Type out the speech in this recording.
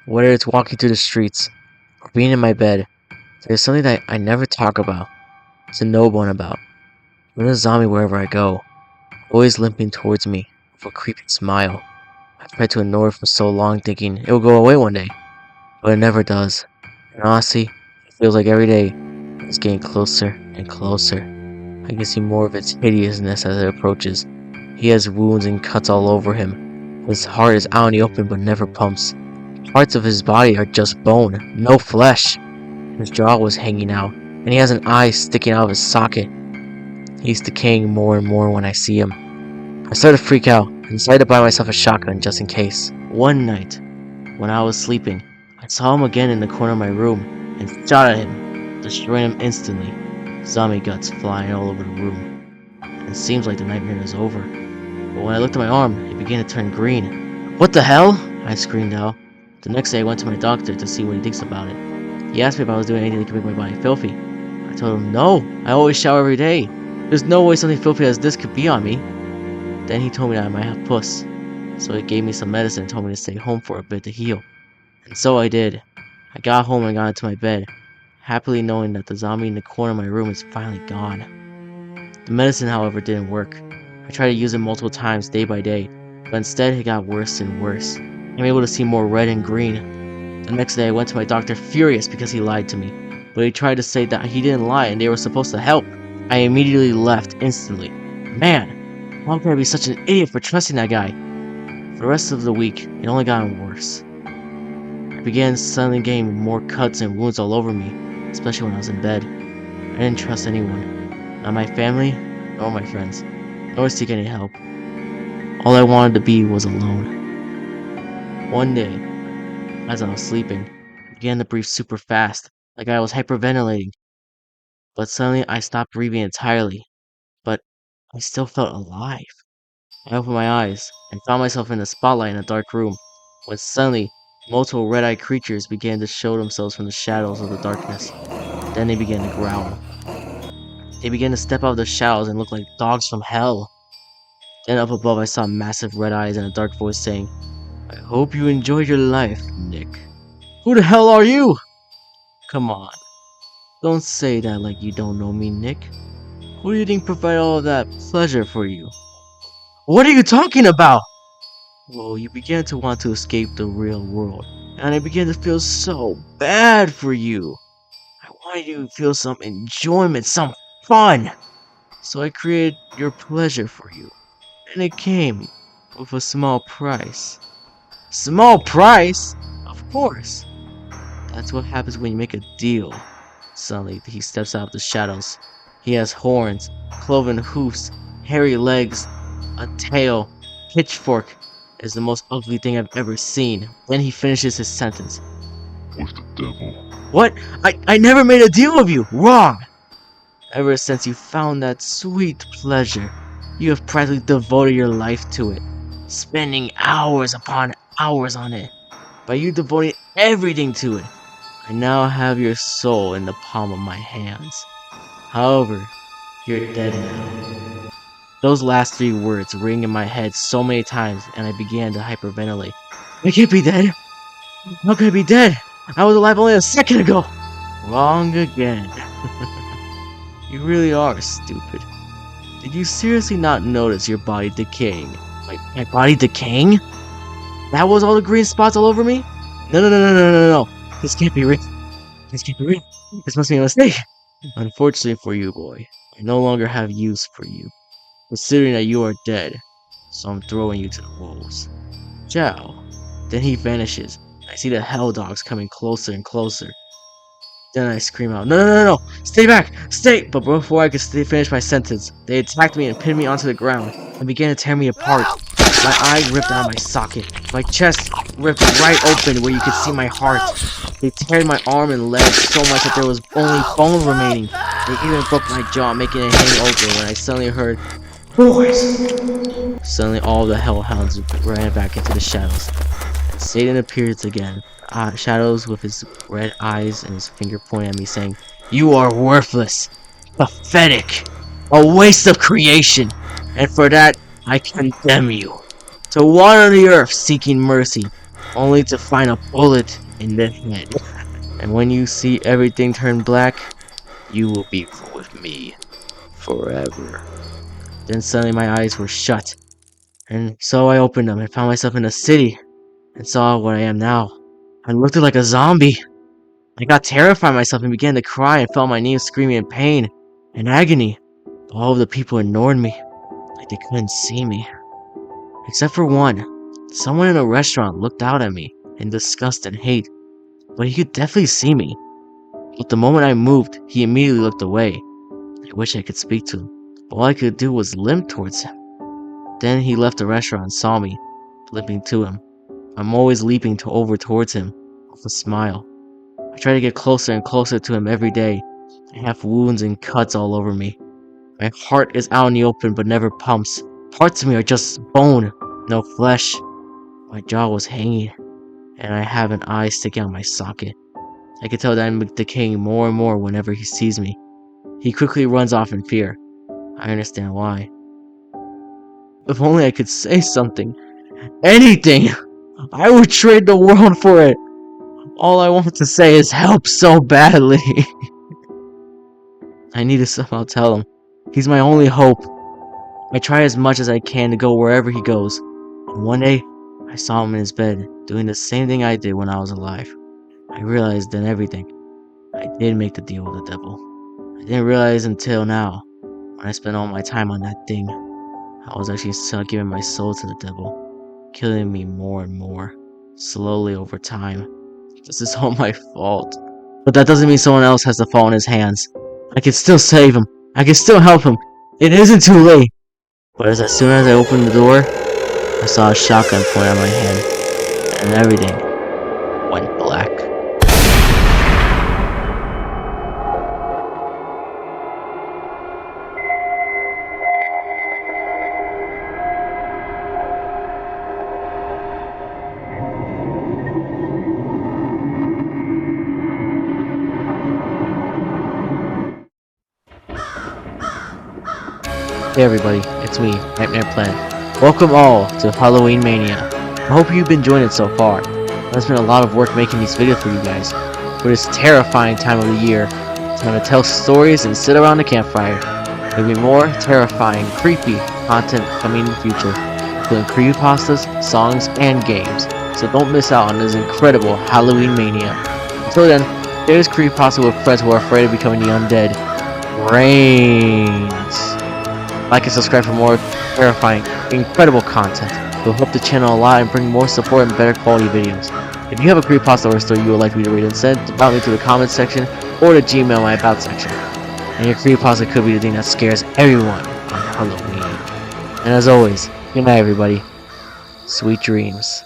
Whether it's walking through the streets or being in my bed, there's something that I never talk about, to no one about. There's a zombie wherever I go, always limping towards me with a creepy smile. I've tried to ignore it for so long thinking it will go away one day, but it never does. And honestly, it feels like every day it's getting closer and closer. I can see more of its hideousness as it approaches. He has wounds and cuts all over him. His heart is out in the open but never pumps. Parts of his body are just bone, no flesh. His jaw was hanging out, and he has an eye sticking out of his socket. He's decaying more and more when I see him. I started to freak out and decided to buy myself a shotgun just in case. One night, when I was sleeping, I saw him again in the corner of my room and shot at him, destroying him instantly. Zombie guts flying all over the room. It seems like the nightmare is over. But when I looked at my arm, it began to turn green. What the hell? I screamed out. The next day I went to my doctor to see what he thinks about it. He asked me if I was doing anything to make my body filthy. I told him no, I always shower every day. There's no way something filthy as this could be on me. Then he told me that I might have puss. So he gave me some medicine and told me to stay home for a bit to heal. And so I did. I got home and got into my bed, happily knowing that the zombie in the corner of my room is finally gone. The medicine, however, didn't work. I tried to use it multiple times day by day, but instead it got worse and worse. I'm able to see more red and green. The next day I went to my doctor furious because he lied to me, but he tried to say that he didn't lie and they were supposed to help. I immediately left instantly. Man, how could I be such an idiot for trusting that guy? For the rest of the week, it only got worse. I began suddenly getting more cuts and wounds all over me, especially when I was in bed. I didn't trust anyone, not my family, nor my friends, nor seek any help. All I wanted to be was alone. One day, as I was sleeping, I began to breathe super fast, like I was hyperventilating. But suddenly I stopped breathing entirely, but I still felt alive. I opened my eyes and found myself in the spotlight in a dark room, when suddenly multiple red-eyed creatures began to show themselves from the shadows of the darkness. Then they began to growl. They began to step out of the shadows and look like dogs from hell. Then up above I saw massive red eyes and a dark voice saying, "I hope you enjoyed your life, Nick." Who the hell are you? Come on. Don't say that like you don't know me, Nick. Who do you think provided all of that pleasure for you? What are you talking about? Well, you began to want to escape the real world, and I began to feel so bad for you. I wanted you to feel some enjoyment, some fun. So I created your pleasure for you, and it came with a small price. Small price? Of course. That's what happens when you make a deal. Suddenly, he steps out of the shadows. He has horns, cloven hoofs, hairy legs, a tail, pitchfork. It is the most ugly thing I've ever seen. Then he finishes his sentence. With the devil. What? I never made a deal with you! Wrong! Ever since you found that sweet pleasure, you have practically devoted your life to it, spending hours upon hours on it. By you devoting everything to it, I now have your soul in the palm of my hands. However, you're dead now. Those last three words ring in my head so many times, and I began to hyperventilate. I can't be dead! How could I be dead? I was alive only a second ago! Wrong again. You really are stupid. Did you seriously not notice your body decaying? My body decaying? That was all the green spots all over me? No. This can't be real. This can't be real. This must be a mistake. Unfortunately for you, boy, I no longer have use for you, considering that you are dead, so I'm throwing you to the wolves. Ciao. Then he vanishes. I see the hell dogs coming closer and closer. Then I scream out, No! Stay back! Stay! But before I could finish my sentence, they attacked me and pinned me onto the ground and began to tear me apart. My eye ripped out of my socket. My chest ripped right open where you could see my heart. They teared my arm and leg so much that there was only bone remaining. They even broke my jaw, making it hang over when I suddenly heard, "Boys!" Suddenly all the hellhounds ran back into the shadows. Satan appears again. Shadows with his red eyes and his finger pointing at me saying, "You are worthless, pathetic, a waste of creation, and for that I condemn you to wander the earth seeking mercy. only to find a bullet in the head. And when you see everything turn black, you will be with me forever. Then suddenly my eyes were shut, and so I opened them and found myself in a city and saw what I am now. I looked like a zombie. I got terrified myself and began to cry and fell on my knees screaming in pain and agony. All of the people ignored me, like they couldn't see me. Except for one. Someone in a restaurant looked out at me in disgust and hate, but he could definitely see me. But the moment I moved, he immediately looked away. I wish I could speak to him, but all I could do was limp towards him. Then he left the restaurant and saw me, limping to him. I'm always leaping over towards him, with a smile. I try to get closer and closer to him every day. I have wounds and cuts all over me. My heart is out in the open but never pumps. Parts of me are just bone, no flesh. My jaw was hanging, and I have an eye sticking out my socket. I can tell that I'm decaying more and more whenever he sees me. He quickly runs off in fear. I understand why. If only I could say something. Anything! I would trade the world for it! All I want to say is help so badly. I need to somehow tell him. He's my only hope. I try as much as I can to go wherever he goes. And one day, I saw him in his bed, doing the same thing I did when I was alive. I realized then everything. I did make the deal with the devil. I didn't realize until now, when I spent all my time on that thing, I was actually still giving my soul to the devil, killing me more and more, slowly over time. This is all my fault. But that doesn't mean someone else has to fall in his hands. I can still save him. I can still help him. It isn't too late. But as soon as I opened the door, I saw a shotgun pointed at my head, and everything went black. Hey everybody, it's me, Nightmare Plant. Welcome all to Halloween-Mania. I hope you've been enjoying it so far. It's been a lot of work making these videos for you guys. For this terrifying time of the year, it's time to tell stories and sit around the campfire. There'll be more terrifying, creepy content coming in the future, including creepypastas, songs, and games. So don't miss out on this incredible Halloween-Mania. Until then, here's creepypasta with friends who are afraid of becoming the undead. Reigns. Like and subscribe for more terrifying, incredible content. It will help the channel a lot and bring more support and better quality videos. If you have a creepypasta or a story you would like me to read and send about me to the comments section or the Gmail my about section. And your creepypasta could be the thing that scares everyone on Halloween. And as always, good night everybody. Sweet dreams.